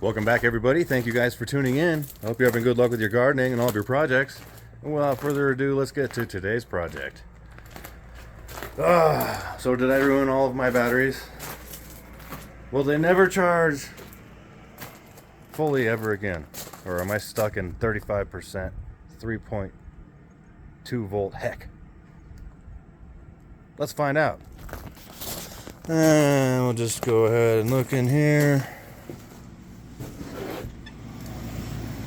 Welcome back, everybody. Thank you guys for tuning in. I hope you're having good luck with your gardening and all of your projects. And without further ado, let's get to today's project. So did I ruin all of my batteries? Will they never charge fully ever again? Or am I stuck in 35%, 3.2 volt heck? Let's find out. And we'll just go ahead and look in here.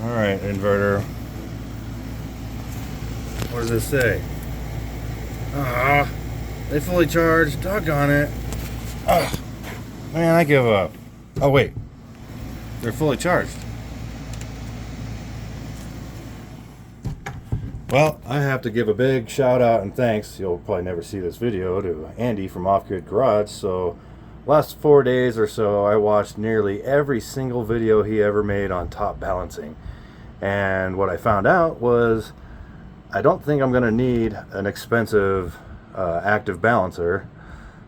Alright, inverter. What does this say? They fully charged. Doggone it. Man, I give up. Oh, wait. They're fully charged. Well, I have to give a big shout out and thanks. You'll probably never see this video, to Andy from Off Grid Garage. So, last 4 days or so, I watched nearly every single video he ever made on top balancing. And what I found out was I don't think I'm going to need an expensive active balancer.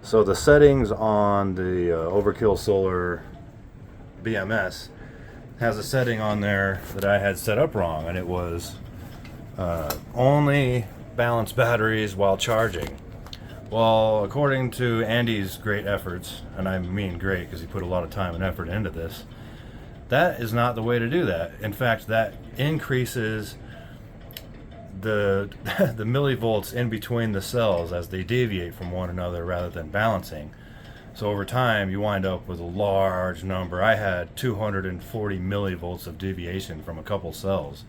So the settings on the Overkill Solar BMS has a setting on there that I had set up wrong, and it was only balance batteries while charging. Well, according to Andy's great efforts, and I mean great because he put a lot of time and effort into this, that is not the way to do that. In fact, that increases the the millivolts in between the cells as they deviate from one another rather than balancing. So over time you wind up with a large number. I had 240 millivolts of deviation from a couple cells.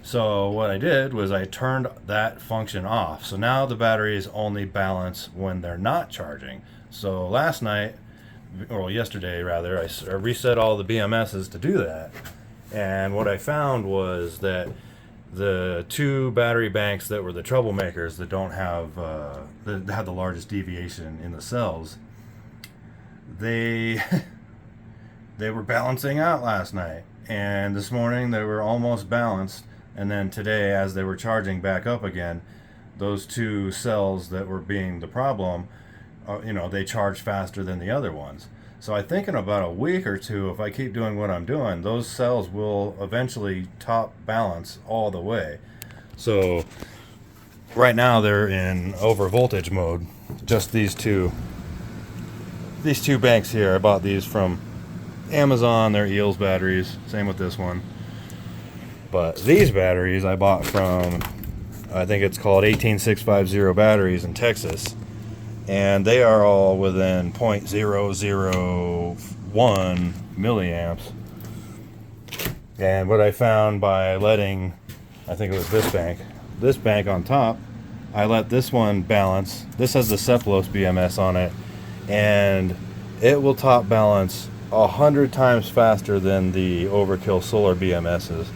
So what I did was I turned that function off. So now the batteries only balance when they're not charging. So last night, or yesterday rather, I reset all the BMSs to do that. And what I found was that the two battery banks that were the troublemakers, that don't have that had the largest deviation in the cells, they were balancing out last night, and this morning they were almost balanced, and then today, as they were charging back up again, those two cells that were being the problem, they charge faster than the other ones. So I think in about a week or two, if I keep doing what I'm doing, those cells will eventually top balance all the way. So right now they're in over voltage mode. Just these two banks here. I bought these from Amazon. They're EELS batteries. Same with this one. But these batteries I bought from, I think it's called 18650 batteries in Texas. And they are all within 0.001 milliamps. And what I found by letting, I think it was this bank on top, I let this one balance. This has the Seplos BMS on it, and it will top balance 100 times faster than the Overkill Solar BMSs.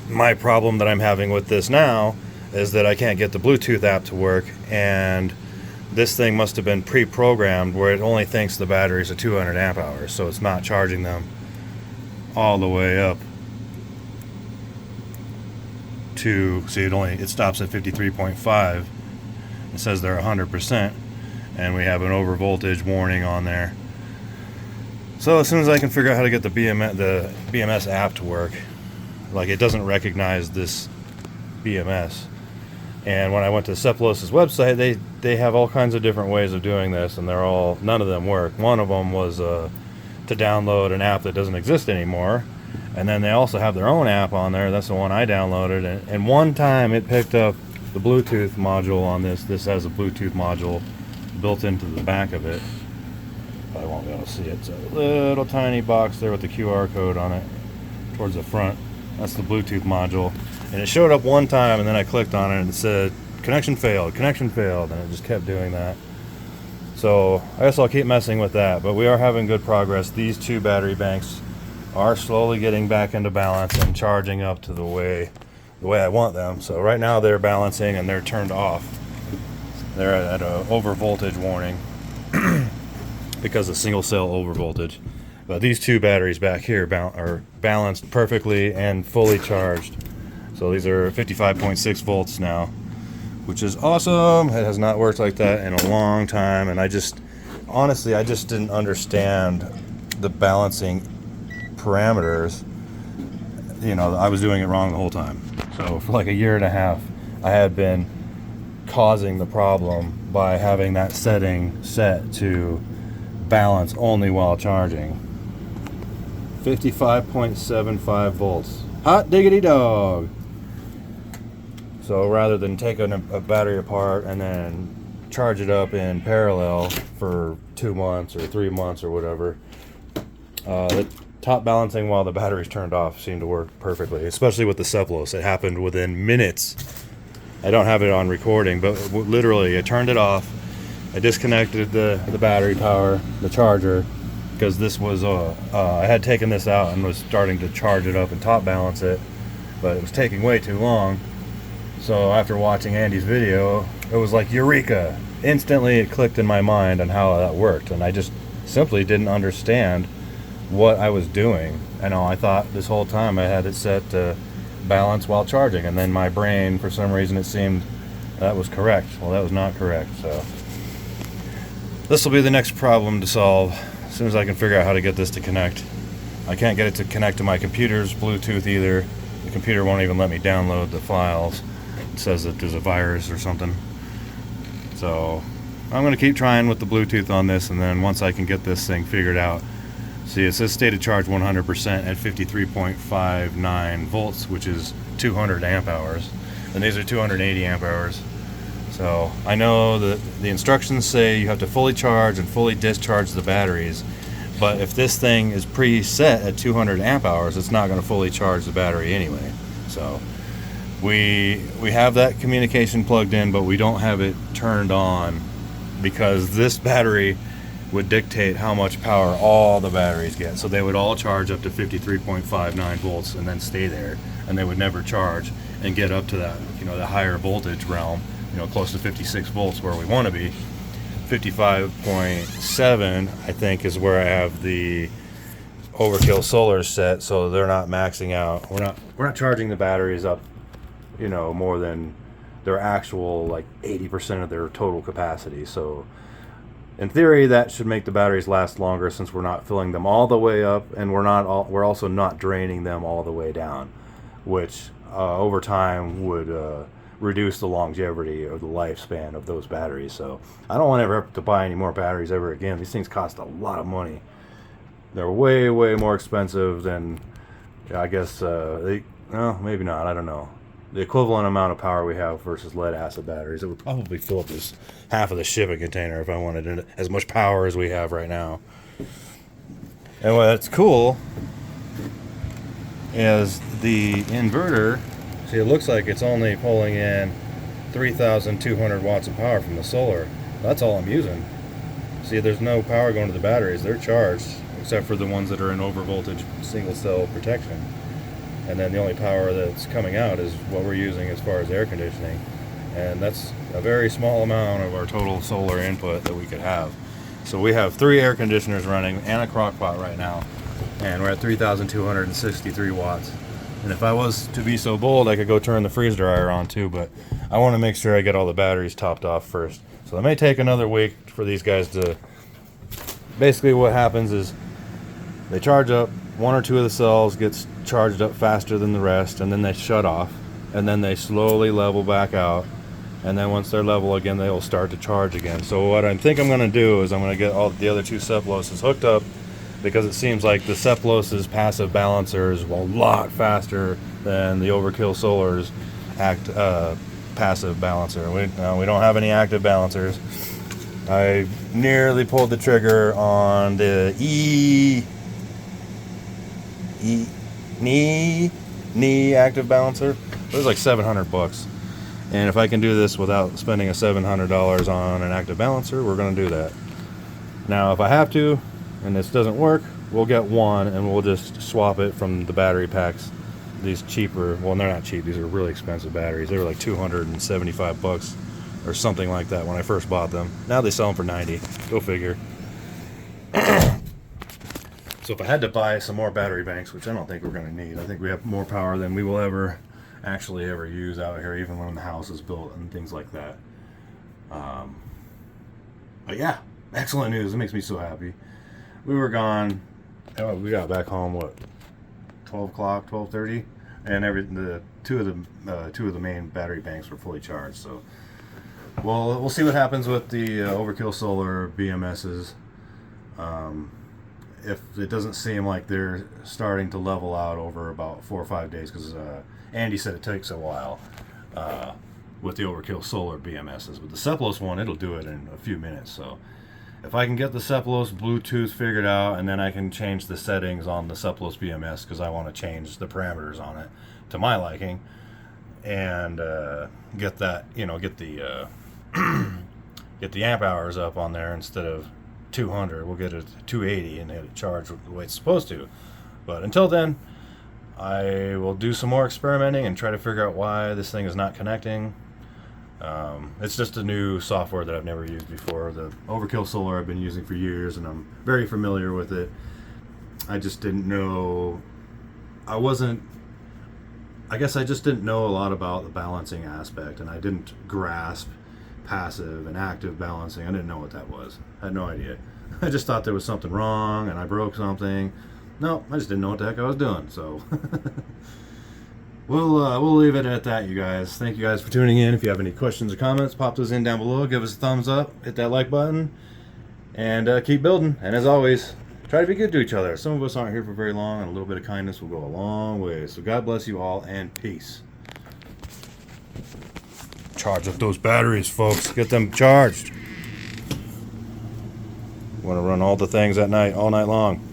My problem that I'm having with this now is that I can't get the Bluetooth app to work, and this thing must have been pre-programmed where it only thinks the batteries are 200 amp hours, so it's not charging them all the way up to, see, it stops at 53.5. It says they're 100%, and we have an over voltage warning on there. So as soon as I can figure out how to get the BMS app to work, like, it doesn't recognize this BMS. And when I went to Seplos' website, they have all kinds of different ways of doing this, and none of them work. One of them was to download an app that doesn't exist anymore, and then they also have their own app on there. That's the one I downloaded, and one time it picked up the Bluetooth module on this. This has a Bluetooth module built into the back of it. I won't be able to see it. It's a little tiny box there with the QR code on it towards the front. That's the Bluetooth module. And it showed up one time, and then I clicked on it and it said connection failed, and it just kept doing that. So I guess I'll keep messing with that, but we are having good progress. These two battery banks are slowly getting back into balance and charging up to the way I want them. So right now they're balancing and they're turned off. They're at a over voltage warning because of single cell over voltage. But these two batteries back here are balanced perfectly and fully charged. So these are 55.6 volts now, which is awesome. It has not worked like that in a long time, and honestly, I just didn't understand the balancing parameters, you know, I was doing it wrong the whole time. So for like a year and a half, I had been causing the problem by having that setting set to balance only while charging. 55.75 volts. Hot diggity dog. So rather than taking a battery apart and then charge it up in parallel for 2 months or 3 months or whatever, the top balancing while the battery's turned off seemed to work perfectly, especially with the Seplos. It happened within minutes. I don't have it on recording, but literally I turned it off. I disconnected the battery power, the charger, because this was I had taken this out and was starting to charge it up and top balance it, but it was taking way too long. So after watching Andy's video, it was like eureka. Instantly it clicked in my mind on how that worked, and I just simply didn't understand what I was doing. I thought this whole time I had it set to balance while charging, and then my brain, for some reason, it seemed that was correct. Well, that was not correct. So this will be the next problem to solve as soon as I can figure out how to get this to connect. I can't get it to connect to my computer's Bluetooth either. The computer won't even let me download the files. It says that there's a virus or something. So I'm going to keep trying with the Bluetooth on this, and then once I can get this thing figured out. See, it says state of charge 100% at 53.59 volts, which is 200 amp hours, and these are 280 amp hours. So I know that the instructions say you have to fully charge and fully discharge the batteries, but if this thing is preset at 200 amp hours, it's not going to fully charge the battery anyway. So we have that communication plugged in, but we don't have it turned on, because this battery would dictate how much power all the batteries get. So they would all charge up to 53.59 volts and then stay there, and they would never charge and get up to that, the higher voltage realm, close to 56 volts where we want to be. 55.7, I think, is where I have the Overkill Solar set, so they're not maxing out. We're not charging the batteries up, more than their actual, like, 80% of their total capacity. So in theory, that should make the batteries last longer, since we're not filling them all the way up, and we're also not draining them all the way down, which over time would reduce the longevity or the lifespan of those batteries. So I don't want to ever have to buy any more batteries ever again. These things cost a lot of money. They're way, way more expensive than, I guess, maybe not. I don't know. The equivalent amount of power we have versus lead acid batteries, it would probably fill up this half of the shipping container if I wanted as much power as we have right now. And what's cool is the inverter. See, it looks like it's only pulling in 3,200 watts of power from the solar. That's all I'm using. See, there's no power going to the batteries. They're charged, except for the ones that are in overvoltage single cell protection. And then the only power that's coming out is what we're using as far as air conditioning. And that's a very small amount of our total solar input that we could have. So we have 3 air conditioners running and a crock pot right now. And we're at 3,263 watts. And if I was to be so bold, I could go turn the freeze dryer on too, but I want to make sure I get all the batteries topped off first. So it may take another week for these guys to... Basically what happens is they charge up, 1 or 2 of the cells gets charged up faster than the rest, and then they shut off, and then they slowly level back out, and then once they're level again, they will start to charge again. So what I think I'm going to do is I'm going to get all the other 2 Seploses hooked up, because it seems like the Seplos's passive balancer is a lot faster than the Overkill Solar's passive balancer. We don't have any active balancers. I nearly pulled the trigger on the knee active balancer. It was like $700, and if I can do this without spending a $700 on an active balancer, we're going to do that. Now if I have to and this doesn't work, we'll get one and we'll just swap it from the battery packs. These cheaper, well, they're not cheap, these are really expensive batteries. They were like $275 or something like that when I first bought them. Now they sell them for $90. Go figure. So if I had to buy some more battery banks, which I don't think we're going to need, I think we have more power than we will ever use out here, even when the house is built and things like that. But yeah, excellent news. It makes me so happy. We were gone We got back home what, 12 o'clock, 12:30, and two of the main battery banks were fully charged. So we'll see what happens with the Overkill Solar BMSs. If it doesn't seem like they're starting to level out over about 4 or 5 days, because Andy said it takes a while with the Overkill Solar BMSs. With the Seplos one, it'll do it in a few minutes. So if I can get the Seplos Bluetooth figured out, and then I can change the settings on the Seplos BMS, because I want to change the parameters on it to my liking, and get that, get the get the amp hours up on there instead of 200. We'll get it to 280 and get it charged the way it's supposed to. But until then, I will do some more experimenting and try to figure out why this thing is not connecting. It's just a new software that I've never used before. The Overkill Solar I've been using for years, and I'm very familiar with it. I just didn't know. I guess I just didn't know a lot about the balancing aspect, and I didn't grasp passive and active balancing. I didn't know what that was. I had no idea. I just thought there was something wrong and I broke something. No, I just didn't know what the heck I was doing. So we'll leave it at that, you guys. Thank you guys for tuning in. If you have any questions or comments, pop those in down below. Give us a thumbs up, hit that like button, and keep building. And as always, try to be good to each other. Some of us aren't here for very long, and a little bit of kindness will go a long way. So God bless you all, and peace. Charge up those batteries, folks. Get them charged. Want to run all the things at night, all night long.